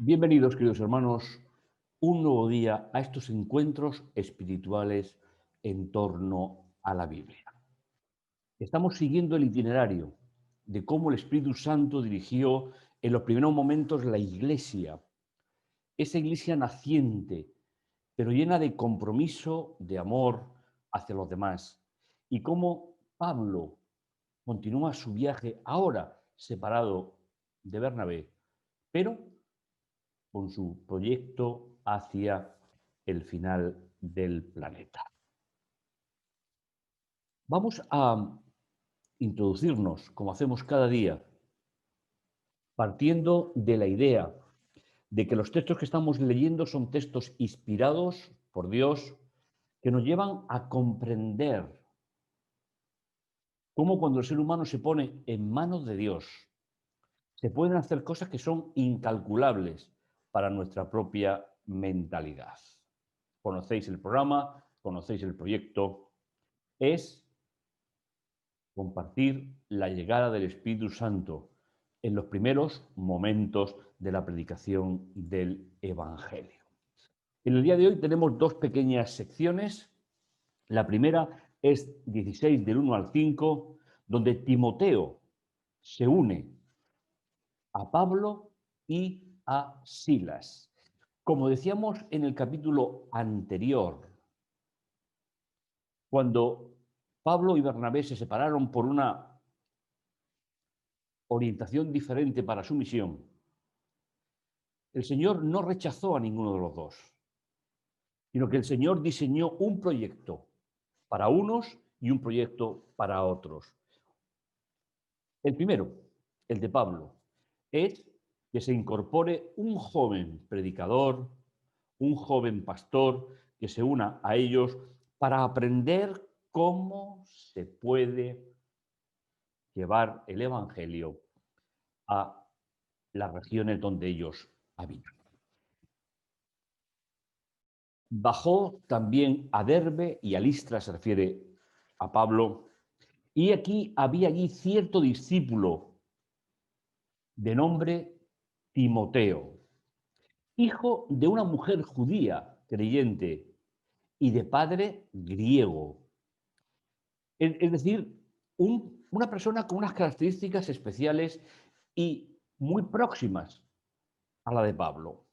Bienvenidos, queridos hermanos, un nuevo día a estos encuentros espirituales en torno a la Biblia. Estamos siguiendo el itinerario de cómo el Espíritu Santo dirigió en los primeros momentos la Iglesia, esa Iglesia naciente, pero llena de compromiso, de amor hacia los demás, y cómo Pablo continúa su viaje ahora separado de Bernabé, pero con su proyecto hacia el final del planeta. Vamos a introducirnos, como hacemos cada día, partiendo de la idea de que los textos que estamos leyendo son textos inspirados por Dios que nos llevan a comprender cómo cuando el ser humano se pone en manos de Dios, se pueden hacer cosas que son incalculables para nuestra propia mentalidad. Conocéis el programa, conocéis el proyecto, es compartir la llegada del Espíritu Santo en los primeros momentos de la predicación del Evangelio. En el día de hoy tenemos dos pequeñas secciones. La primera es 16 del 1 al 5, donde Timoteo se une a Pablo y a Silas. Como decíamos en el capítulo anterior, cuando Pablo y Bernabé se separaron por una orientación diferente para su misión, el Señor no rechazó a ninguno de los dos, sino que el Señor diseñó un proyecto para unos y un proyecto para otros. El primero, el de Pablo, es que se incorpore un joven predicador, un joven pastor, que se una a ellos para aprender cómo se puede llevar el Evangelio a las regiones donde ellos habitan. Bajó también a Derbe y a Listra, se refiere a Pablo, y había allí cierto discípulo de nombre Timoteo, hijo de una mujer judía creyente y de padre griego. Es decir, una persona con unas características especiales y muy próximas a la de Pablo.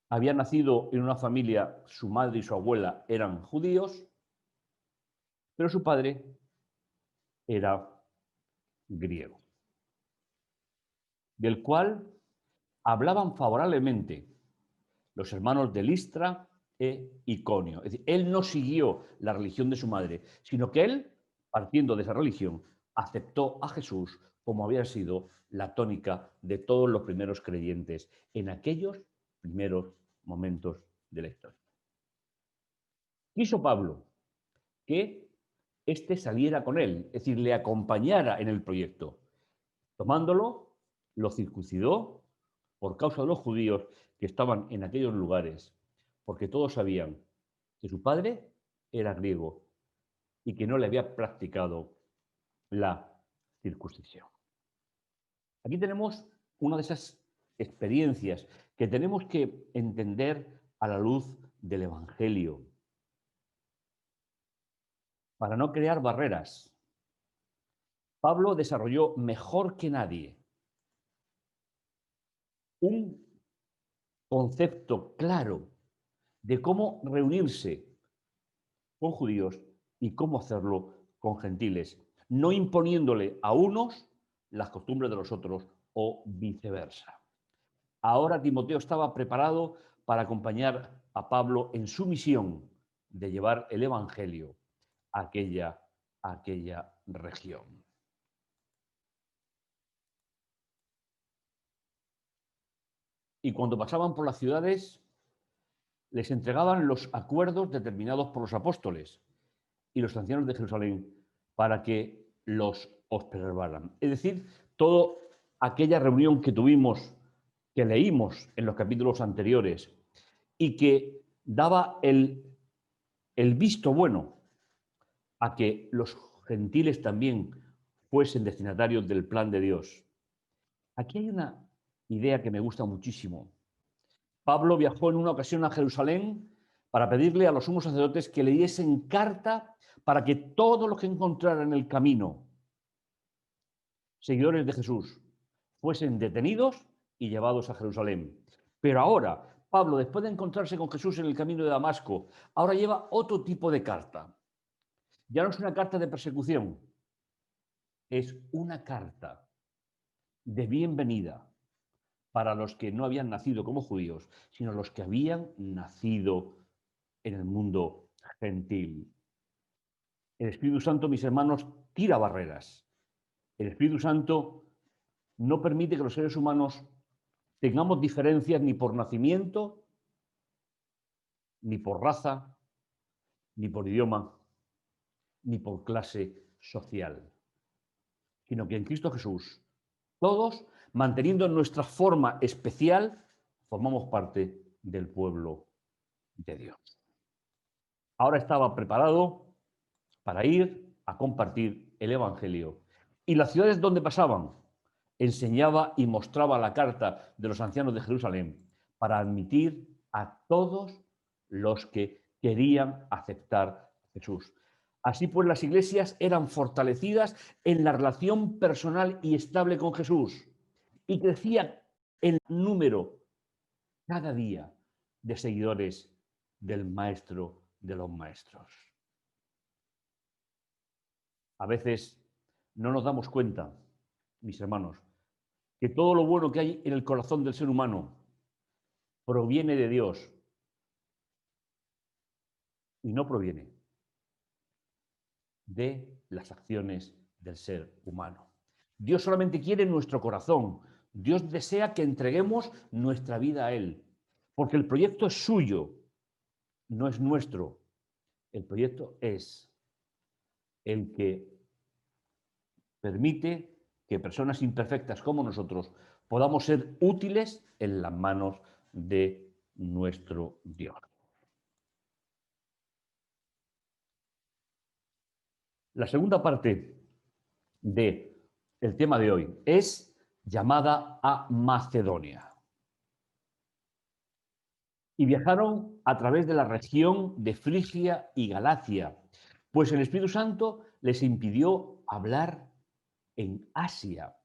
Había nacido en una familia, su madre y su abuela eran judíos, pero su padre era griego, del cual hablaban favorablemente los hermanos de Listra e Iconio. Es decir, él no siguió la religión de su madre, sino que él, partiendo de esa religión, aceptó a Jesús como había sido la tónica de todos los primeros creyentes en aquellos primeros momentos de la historia. Quiso Pablo que éste saliera con él, es decir, le acompañara en el proyecto. Tomándolo, lo circuncidó por causa de los judíos que estaban en aquellos lugares, porque todos sabían que su padre era griego y que no le había practicado la circuncisión. Aquí tenemos una de esas experiencias que tenemos que entender a la luz del Evangelio, para no crear barreras. Pablo desarrolló mejor que nadie un concepto claro de cómo reunirse con judíos y cómo hacerlo con gentiles, no imponiéndole a unos las costumbres de los otros o viceversa. Ahora Timoteo estaba preparado para acompañar a Pablo en su misión de llevar el Evangelio a aquella región. Y cuando pasaban por las ciudades, les entregaban los acuerdos determinados por los apóstoles y los ancianos de Jerusalén para que los observaran. Es decir, toda aquella reunión que tuvimos, que leímos en los capítulos anteriores y que daba el visto bueno a que los gentiles también fuesen destinatarios del plan de Dios. Aquí hay una idea que me gusta muchísimo. Pablo viajó en una ocasión a Jerusalén para pedirle a los sumos sacerdotes que le diesen carta para que todos los que encontraran en el camino, seguidores de Jesús, fuesen detenidos y llevados a Jerusalén. Pero ahora, Pablo, después de encontrarse con Jesús en el camino de Damasco, ahora lleva otro tipo de carta. Ya no es una carta de persecución, es una carta de bienvenida para los que no habían nacido como judíos, sino los que habían nacido en el mundo gentil. El Espíritu Santo, mis hermanos, tira barreras. El Espíritu Santo no permite que los seres humanos tengamos diferencias ni por nacimiento, ni por raza, ni por idioma, ni por clase social, sino que en Cristo Jesús, todos, manteniendo nuestra forma especial, formamos parte del pueblo de Dios. Ahora estaba preparado para ir a compartir el Evangelio. Y las ciudades donde pasaban, enseñaba y mostraba la carta de los ancianos de Jerusalén para admitir a todos los que querían aceptar a Jesús. Así pues, las iglesias eran fortalecidas en la relación personal y estable con Jesús y crecía el número cada día de seguidores del Maestro de los Maestros. A veces no nos damos cuenta, mis hermanos, que todo lo bueno que hay en el corazón del ser humano proviene de Dios y no proviene de las acciones del ser humano. Dios solamente quiere nuestro corazón. Dios desea que entreguemos nuestra vida a Él, porque el proyecto es suyo, no es nuestro. El proyecto es el que permite que personas imperfectas como nosotros podamos ser útiles en las manos de nuestro Dios. La segunda parte del tema de hoy es llamada a Macedonia. Y viajaron a través de la región de Frigia y Galacia, pues el Espíritu Santo les impidió hablar en Asia.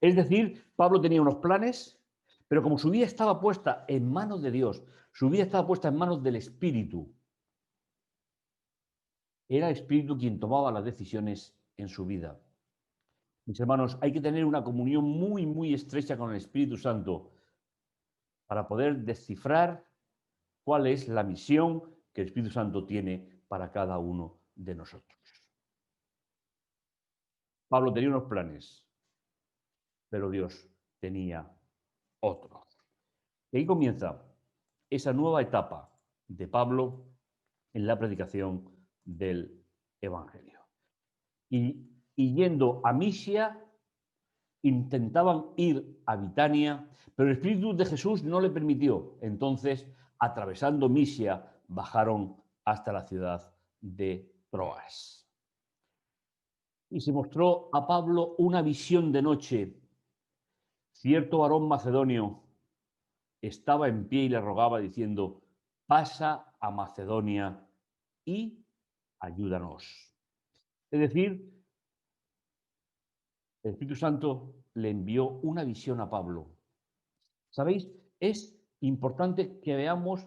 Es decir, Pablo tenía unos planes, pero como su vida estaba puesta en manos de Dios, su vida estaba puesta en manos del Espíritu, era el Espíritu quien tomaba las decisiones en su vida. Mis hermanos, hay que tener una comunión muy, muy estrecha con el Espíritu Santo para poder descifrar cuál es la misión que el Espíritu Santo tiene para cada uno de nosotros. Pablo tenía unos planes, pero Dios tenía otros. Y ahí comienza esa nueva etapa de Pablo en la predicación del Evangelio. Y yendo a Misia, intentaban ir a Bitania, pero el Espíritu de Jesús no le permitió. Entonces, atravesando Misia, bajaron hasta la ciudad de Troas. Y se mostró a Pablo una visión de noche. Cierto varón macedonio estaba en pie y le rogaba diciendo: pasa a Macedonia y ayúdanos. Es decir, el Espíritu Santo le envió una visión a Pablo. ¿Sabéis? Es importante que veamos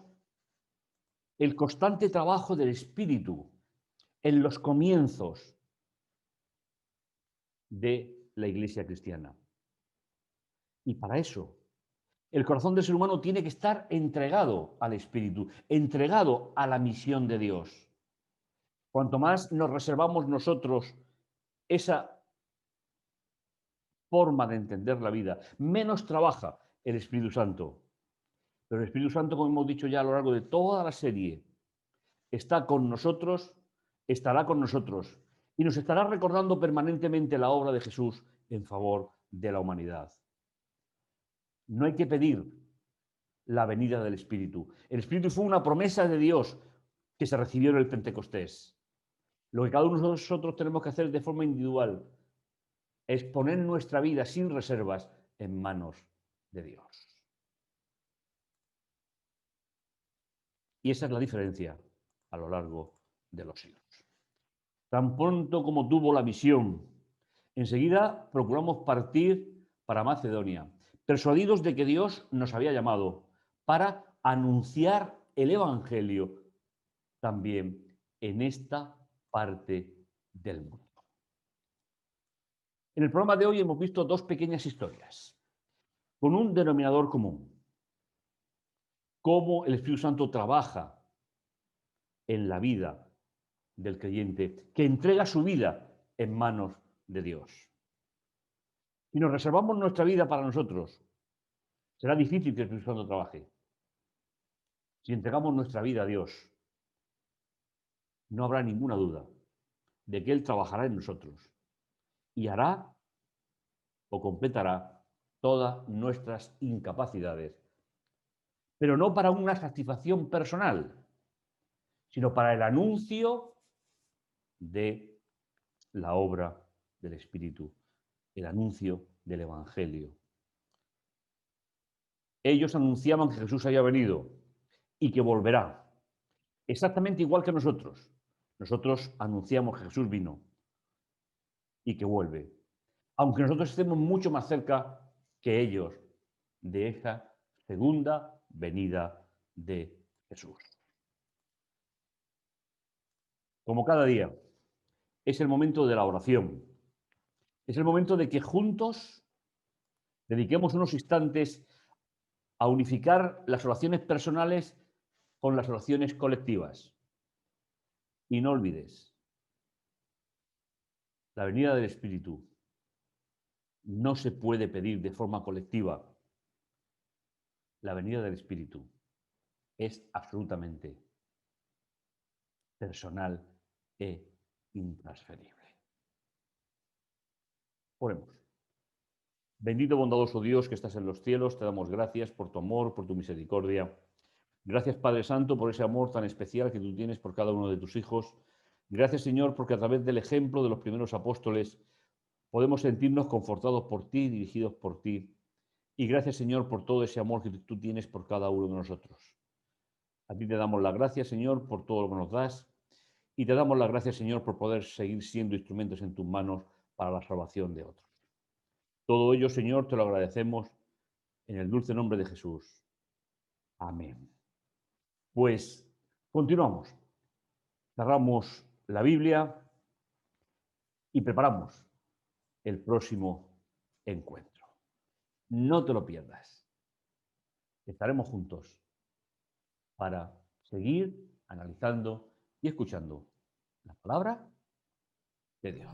el constante trabajo del Espíritu en los comienzos de la Iglesia cristiana. Y para eso El corazón del ser humano tiene que estar entregado al Espíritu, entregado a la misión de Dios. Cuanto más nos reservamos nosotros esa forma de entender la vida, menos trabaja el Espíritu Santo. Pero el Espíritu Santo, como hemos dicho ya a lo largo de toda la serie, está con nosotros, estará con nosotros y nos estará recordando permanentemente la obra de Jesús en favor de la humanidad. No hay que pedir la venida del Espíritu. El Espíritu fue una promesa de Dios que se recibió en el Pentecostés. Lo que cada uno de nosotros tenemos que hacer de forma individual es poner nuestra vida sin reservas en manos de Dios. Y esa es la diferencia a lo largo de los siglos. Tan pronto como tuvo la visión, enseguida procuramos partir para Macedonia, persuadidos de que Dios nos había llamado para anunciar el Evangelio también en esta parte del mundo. En el programa de hoy hemos visto dos pequeñas historias con un denominador común: cómo el Espíritu Santo trabaja en la vida del creyente, que entrega su vida en manos de Dios. Si nos reservamos nuestra vida para nosotros, será difícil que el Espíritu Santo trabaje. Si entregamos nuestra vida a Dios, no habrá ninguna duda de que Él trabajará en nosotros y hará o completará todas nuestras incapacidades, pero no para una satisfacción personal, sino para el anuncio de la obra del Espíritu, el anuncio del Evangelio. Ellos anunciaban que Jesús había venido y que volverá, exactamente igual que nosotros. Nosotros anunciamos que Jesús vino y que vuelve, aunque nosotros estemos mucho más cerca que ellos de esa segunda venida de Jesús. Como cada día, es el momento de la oración. Es el momento de que juntos dediquemos unos instantes a unificar las oraciones personales con las oraciones colectivas. Y no olvides, la venida del Espíritu no se puede pedir de forma colectiva. La venida del Espíritu es absolutamente personal e intransferible. Oremos. Bendito, bondadoso Dios que estás en los cielos, te damos gracias por tu amor, por tu misericordia. Gracias, Padre Santo, por ese amor tan especial que tú tienes por cada uno de tus hijos. Gracias, Señor, porque a través del ejemplo de los primeros apóstoles podemos sentirnos confortados por ti, dirigidos por ti. Y gracias, Señor, por todo ese amor que tú tienes por cada uno de nosotros. A ti te damos las gracias, Señor, por todo lo que nos das. Y te damos las gracias, Señor, por poder seguir siendo instrumentos en tus manos para la salvación de otros. Todo ello, Señor, te lo agradecemos en el dulce nombre de Jesús. Amén. Pues continuamos. Cerramos la Biblia y preparamos el próximo encuentro. No te lo pierdas. Estaremos juntos para seguir analizando y escuchando la palabra de Dios.